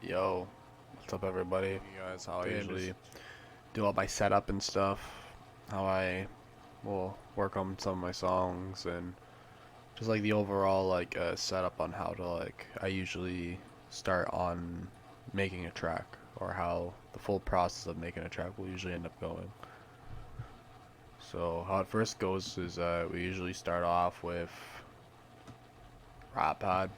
Yo, what's up everybody? Hey guys, how I are you? usually do all my setup and stuff, how I will work on some of my songs and just like the overall setup on how to I usually start on making a track or how the full process of making a track will usually end up going. So how it first goes is we usually start off with Pad,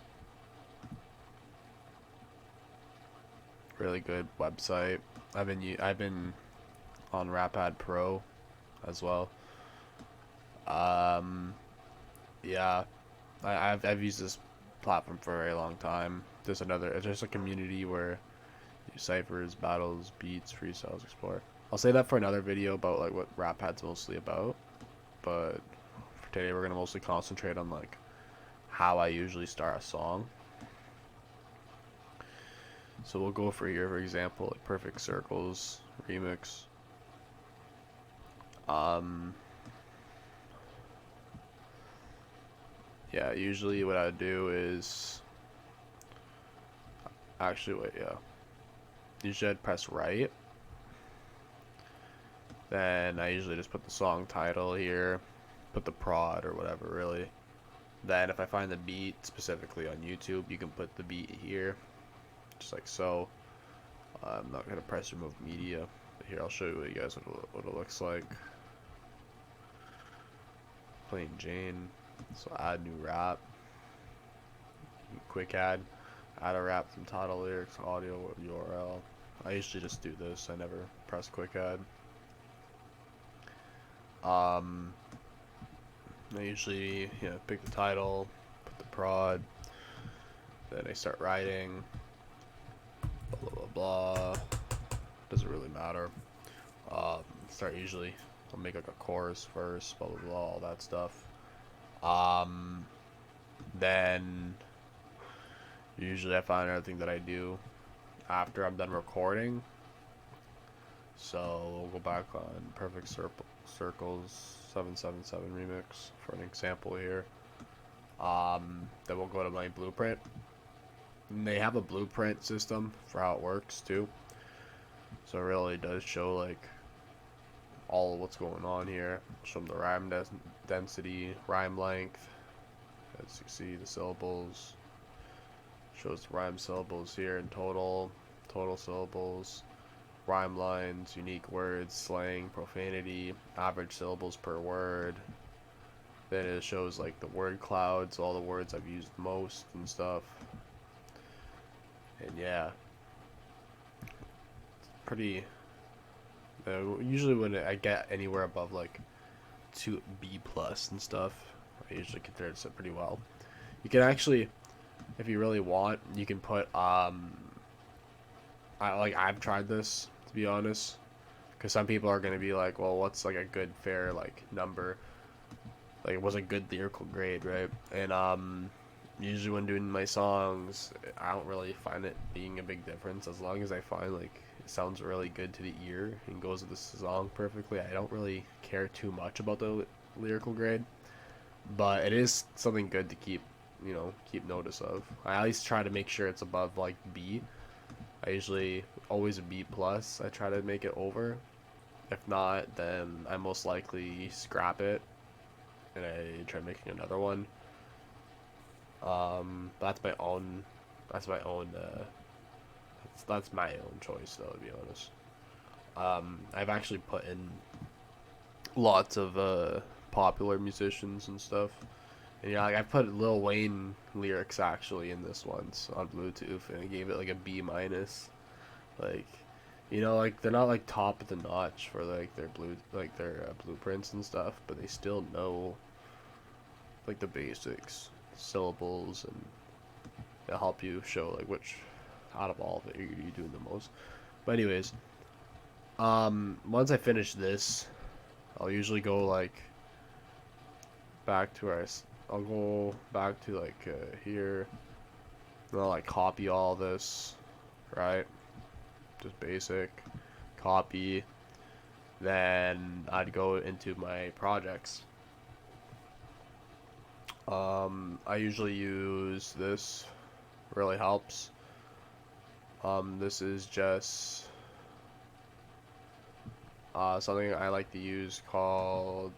really good website. I've been on Pad Pro as well. Um, yeah, I've used this platform for a very long time. There's a community where you ciphers, battles, beats, freestyles, explore. I'll say that for another video about like what Rap Pad's mostly about. But for today, we're gonna mostly concentrate on like how I usually start a song. So we'll go for here, for example, like Perfect Circles remix. Um, yeah, usually what I do is actually wait, yeah. Usually I'd press right. Then I usually just put the song title here, put the prod or whatever really. Then if I find the beat specifically on YouTube, you can put the beat here, just like so. I'm not gonna press remove media, but here I'll show you guys what it looks like. Plain Jane. So add new rap, quick add a rap from title, lyrics, audio, URL. I usually just do this. I never press quick add. Um, I usually pick the title, put the prod, then I start writing. Blah blah blah. Doesn't really matter. Start usually. I'll make like a chorus first. Blah blah blah. All that stuff. Then usually I find everything that I do after I'm done recording. So we'll go back on Perfect Circles 777 remix for an example here. Then we'll go to my blueprint. And they have a blueprint system for how it works too. So it really does show like all of what's going on here. Show them the rhyme density, rhyme length. As you see, the syllables. Shows the rhyme syllables here in total syllables, rhyme lines, unique words, slang, profanity, average syllables per word. Then it shows like the word clouds, all the words I've used most and stuff. And yeah, pretty. Usually when I get anywhere above like 2 B plus and stuff, I usually consider it pretty well. You can actually, if you really want, you can put I've tried this to be honest, because some people are gonna be like, well, what's like a good fair like number? Like, what's a good lyrical grade, right? And usually when doing my songs, I don't really find it being a big difference as long as I find like it sounds really good to the ear and goes with the song perfectly. I don't really care too much about the lyrical grade, but it is something good to keep notice of. I at least try to make sure it's above like B. I usually always a B plus. I try to make it over. If not, then I most likely scrap it and I try making another one. That's my own. That's my own. That's my own choice, though. To be honest, I've actually put in lots of popular musicians and stuff. And yeah, like I put Lil Wayne lyrics actually in this once on Bluetooth, and I gave it like a B minus. Like, like they're not like top of the notch for like their blueprints and stuff, but they still know like the basics, syllables, and they'll help you show like which out of all of it you're doing the most. But anyways, once I finish this, I'll usually go like back to our. I'll go back to like here. And I'll like copy all this, right? Just basic copy. Then I'd go into my projects. I usually use this. Really helps. This is just something I like to use called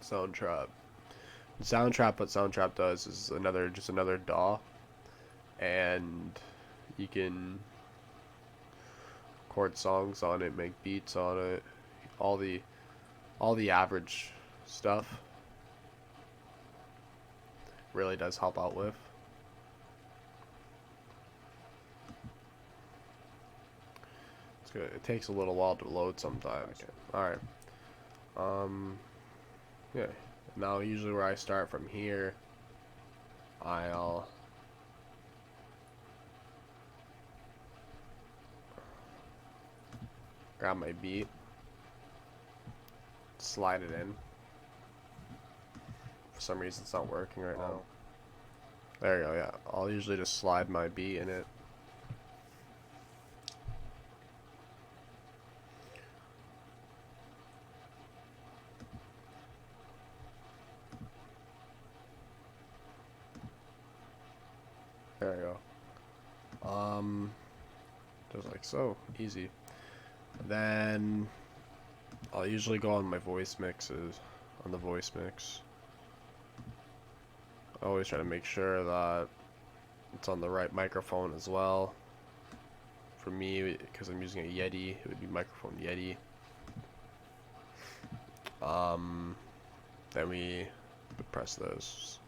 Soundtrap. Soundtrap, what Soundtrap does is just another DAW, and you can record songs on it, make beats on it, all the average stuff. Really does help out with. It's good. It takes a little while to load sometimes. Okay. Alright. Yeah. Now usually where I start from here, I'll grab my beat, slide it in. For some reason it's not working right now. There you go, yeah. I'll usually just slide my beat in it. There you go. Just like so. Easy. Then I'll usually go on my voice mixes, on the voice mix. I always try to make sure that it's on the right microphone as well. For me, because I'm using a Yeti, it would be microphone Yeti. Then we press those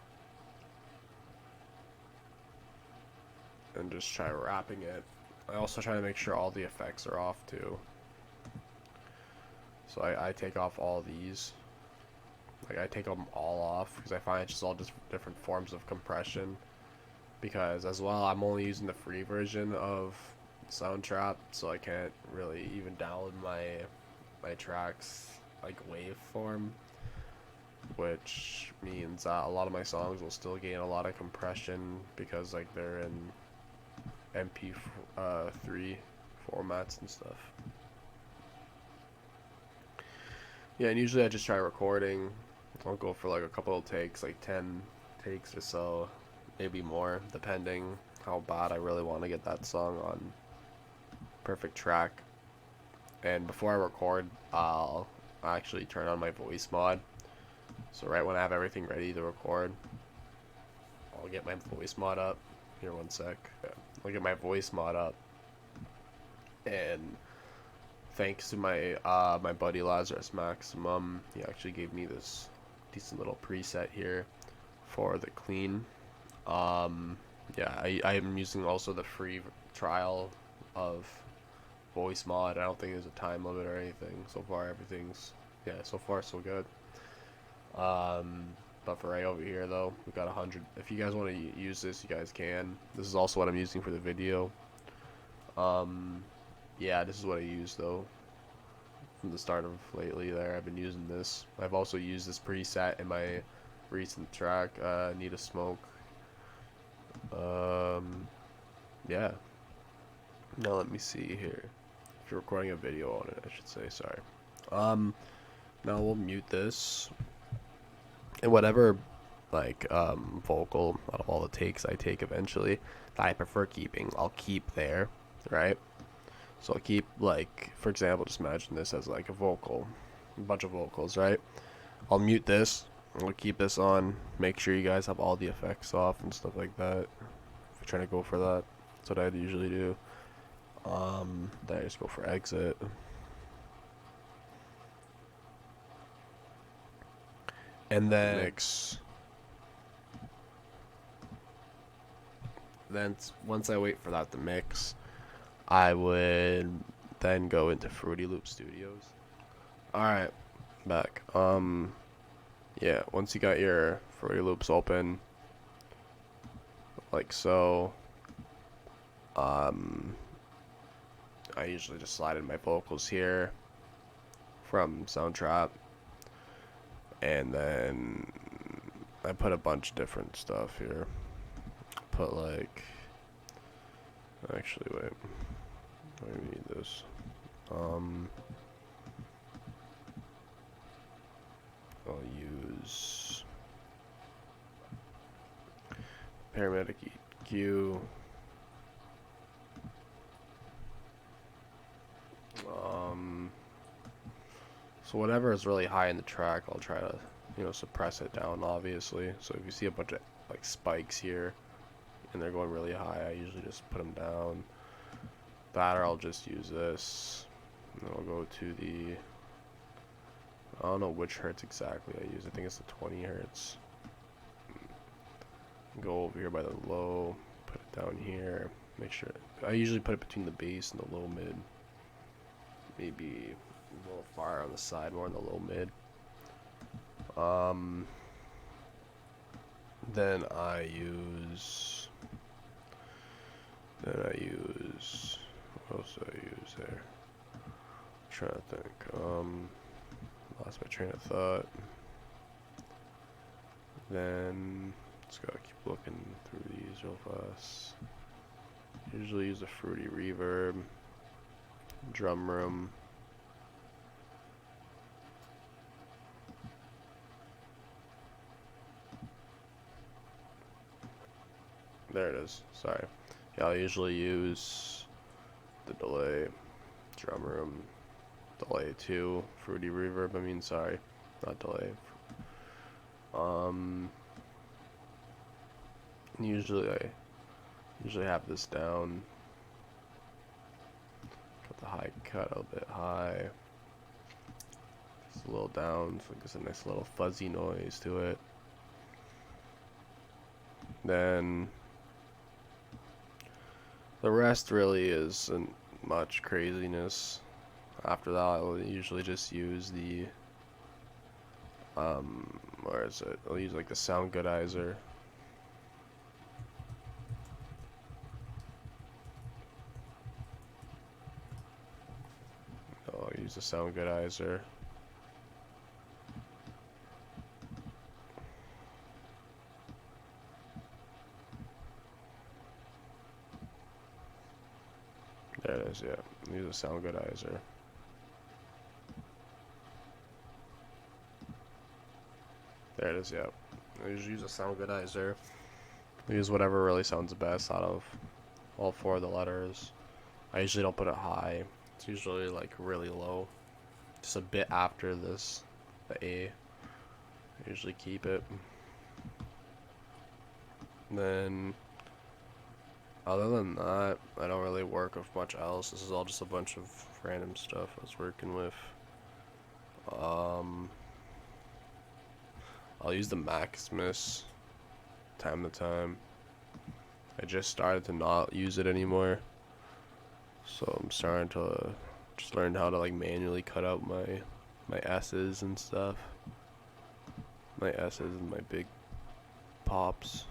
and just try wrapping it. I also try to make sure all the effects are off too. So I take off all these. Like I take them all off because I find it's just all just different forms of compression. Because as well, I'm only using the free version of Soundtrap, so I can't really even download my tracks like waveform, which means that a lot of my songs will still gain a lot of compression because like they're in MP3 formats and stuff. Yeah, and usually I just try recording. I'll go for like a couple of takes, like 10 takes or so, maybe more, depending how bad I really want to get that song on perfect track. And before I record, I'll actually turn on my Voicemod. So right when I have everything ready to record, I'll get my Voicemod up. Here, one sec. I'll get my Voicemod up, and thanks to my my buddy Lazarus Maximum, he actually gave me this decent little preset here for the clean. Yeah, I am using also the free trial of Voicemod. I don't think there's a time limit or anything. So far, everything's, yeah, so far so good. But for right over here though, we've got 100. If you guys want to use this, you guys can. This is also what I'm using for the video. Yeah, this is what I use though. From the start of lately there, I've been using this. I've also used this preset in my recent track, Need a Smoke. Yeah. Now let me see here. If you're recording a video on it, I should say, sorry. Now we'll mute this. And whatever, like, vocal out of all the takes I take eventually, that I prefer keeping, I'll keep there, right? So I'll keep, like, for example, just imagine this as, like, a vocal, a bunch of vocals, right? I'll mute this, I'll keep this on, make sure you guys have all the effects off and stuff like that. If you're trying to go for that, that's what I'd usually do. Then I just go for exit. And then mix. Then once I wait for that to mix, I would then go into Fruity Loop Studios. Alright, back. Yeah, once you got your Fruity Loops open, like so, I usually just slide in my vocals here from Soundtrap, and then I put a bunch of different stuff here. Put like, actually wait, I need this. I'll use paramedic EQ, So whatever is really high in the track, I'll try to, you know, suppress it down, obviously. So if you see a bunch of like spikes here and they're going really high, I usually just put them down. That, or I'll just use this. And then I'll go to the, I don't know which hertz exactly I use. I think it's the 20 hertz. Go over here by the low, put it down here. Make sure, I usually put it between the bass and the low mid. Maybe a little far on the side, more in the low mid. Then I use, what else do I use there? I'm trying to think. Lost my train of thought. Then just gotta keep looking through these real fast. Usually use a fruity reverb, drum room. There it is. Sorry. Yeah, I'll usually use the delay, drum room, delay 2, fruity reverb. I mean, sorry, not delay. Usually have this down. Got the high cut a bit high. Just a little down, so it gives a nice little fuzzy noise to it. Then the rest really isn't much craziness. After that, I'll usually just use the where is it? I'll use like the sound goodizer. I'll use the sound goodizer. There it is, yeah. Use a sound goodizer. There it is, yeah. I usually use a sound goodizer. I use whatever really sounds best out of all 4 of the letters. I usually don't put it high. It's usually like really low. Just a bit after this, the A. I usually keep it. And then other than that, I don't really work with much else. This is all just a bunch of random stuff I was working with. I'll use the Maximus time to time. I just started to not use it anymore, so I'm starting to just learn how to like manually cut out my S's and stuff. My S's and my big pops.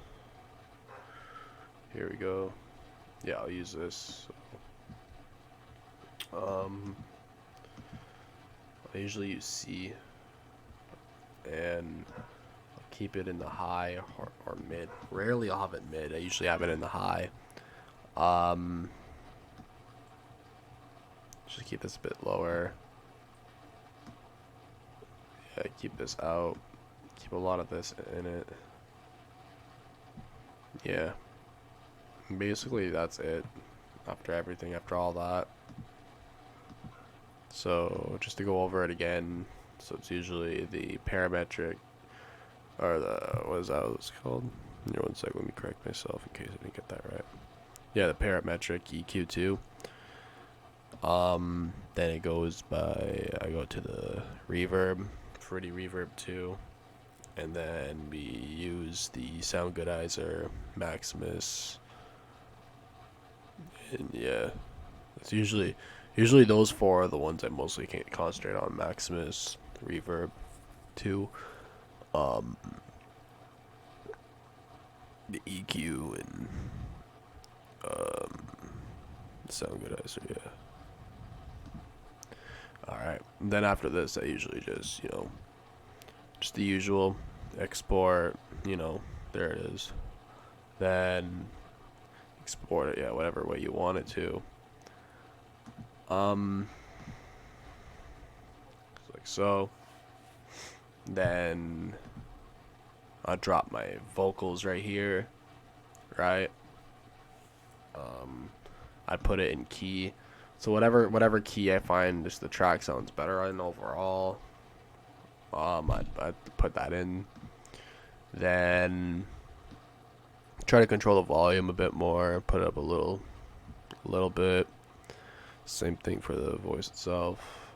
Here we go. Yeah, I'll use this. I usually use C, and I'll keep it in the high or mid. Rarely I'll have it mid. I usually have it in the high. Just keep this a bit lower. Yeah, keep this out. Keep a lot of this in it. Yeah. Basically, that's it. After all that. So, just to go over it again. So, it's usually the parametric, or the, what is that called? Here, one sec, let me correct myself in case I didn't get that right. Yeah, the parametric EQ2. Then it goes by, I go to the reverb, fruity reverb 2. And then we use the sound goodizer, Maximus. And yeah, it's usually those 4 are the ones I mostly can concentrate on: Maximus, reverb 2, the EQ, and sound goodizer. Yeah. All right. Then after this, I usually just just the usual export. There it is. Then export it, yeah, whatever way you want it to. Like so. Then I'll drop my vocals right here, right? I put it in key. So whatever key I find just the track sounds better on overall, I'd put that in. Then try to control the volume a bit more, put it up a little bit. Same thing for the voice itself.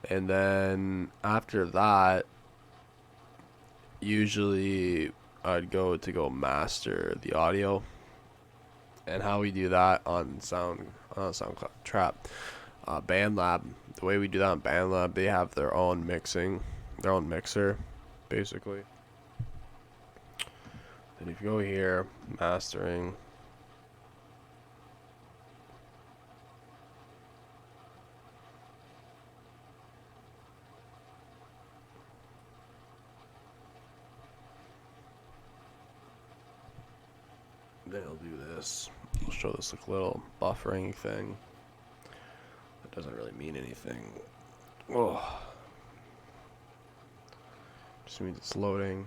And then after that, usually I'd go master the audio. And how we do that on SoundCloud Trap, BandLab. The way we do that on BandLab, they have their own mixer, basically. And if you go here, mastering, then it'll do this. I'll show this like little buffering thing. That doesn't really mean anything. Oh, just means it's loading.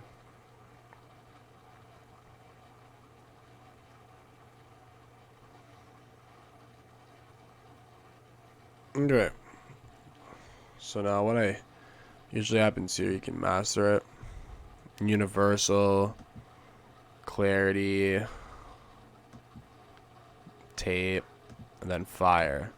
Okay. So now what I usually happens here, you can master it. Universal, clarity, tape, and then fire.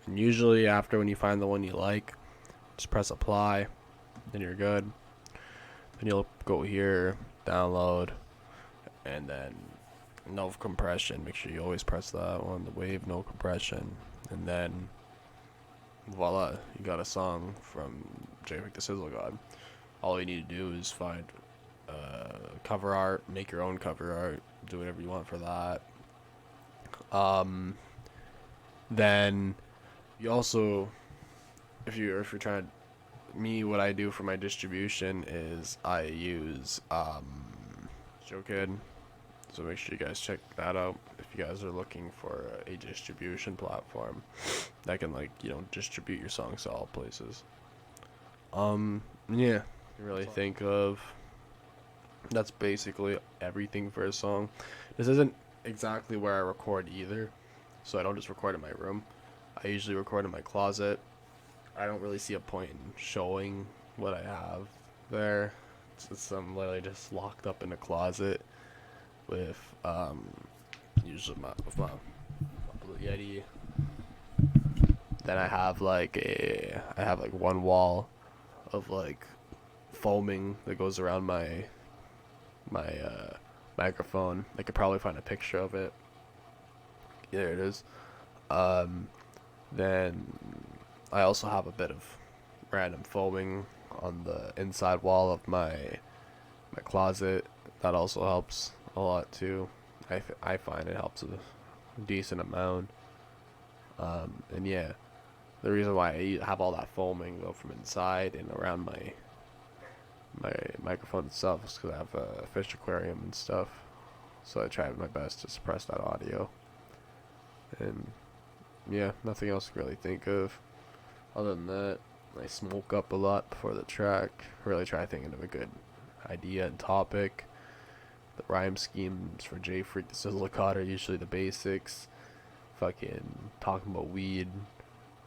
And usually after when you find the one you like, just press apply, then you're good. Then you'll go here, download, and then no compression. Make sure you always press that one, the wave, no compression. And then voila, you got a song from JFREAKTHESIZZLEGOD. All you need to do is find cover art, make your own cover art, do whatever you want for that. Then you also, if you're trying to, what I do for my distribution is I use JoKid. So make sure you guys check that out if you guys are looking for a distribution platform that can, like, distribute your songs to all places. Yeah, really think of, that's basically everything for a song. This isn't exactly where I record either, so I don't just record in my room. I usually record in my closet. I don't really see a point in showing what I have there. I'm literally just locked up in a closet with usually my Blue Yeti. Then I have like one wall of like foaming that goes around my microphone. I could probably find a picture of it. There it is. Then I also have a bit of random foaming on the inside wall of my closet. That also helps a lot too. I find it helps a decent amount. And yeah, the reason why I have all that foaming though from inside and around my microphone itself is because I have a fish aquarium and stuff. So I try my best to suppress that audio. And yeah, nothing else to really think of. Other than that, I smoke up a lot before the track. Really try thinking of a good idea and topic. The rhyme schemes for JFREAKTHESIZZLEGOD are usually the basics. Fucking talking about weed,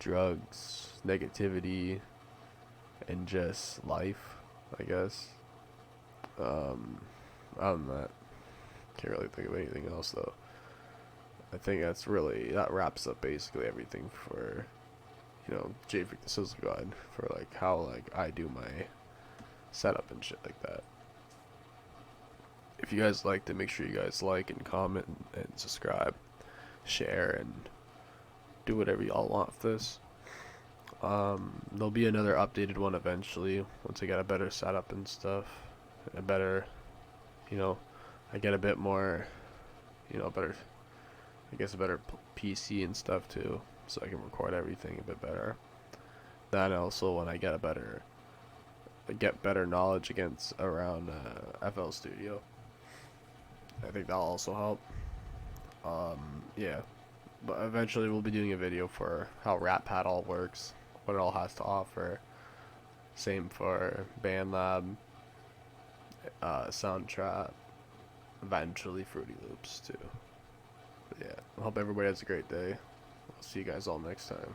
drugs, negativity, and just life, I guess. Other than that, can't really think of anything else though. I think that wraps up basically everything for, JFREAKTHESIZZLEGOD, for like how like I do my setup and shit like that. If you guys liked it, make sure you guys like and comment and subscribe, share, and do whatever y'all want with this. There'll be another updated one eventually once I get a better setup and stuff, a better, I get a bit more, better, I guess a better PC and stuff too, so I can record everything a bit better. Then also when I get better knowledge around FL Studio, I think that'll also help. Yeah, but eventually we'll be doing a video for how Rap Pad all works, what it all has to offer, Same for BandLab, Soundtrap, eventually Fruity Loops too. But yeah, I hope everybody has a great day. I'll see you guys all next time.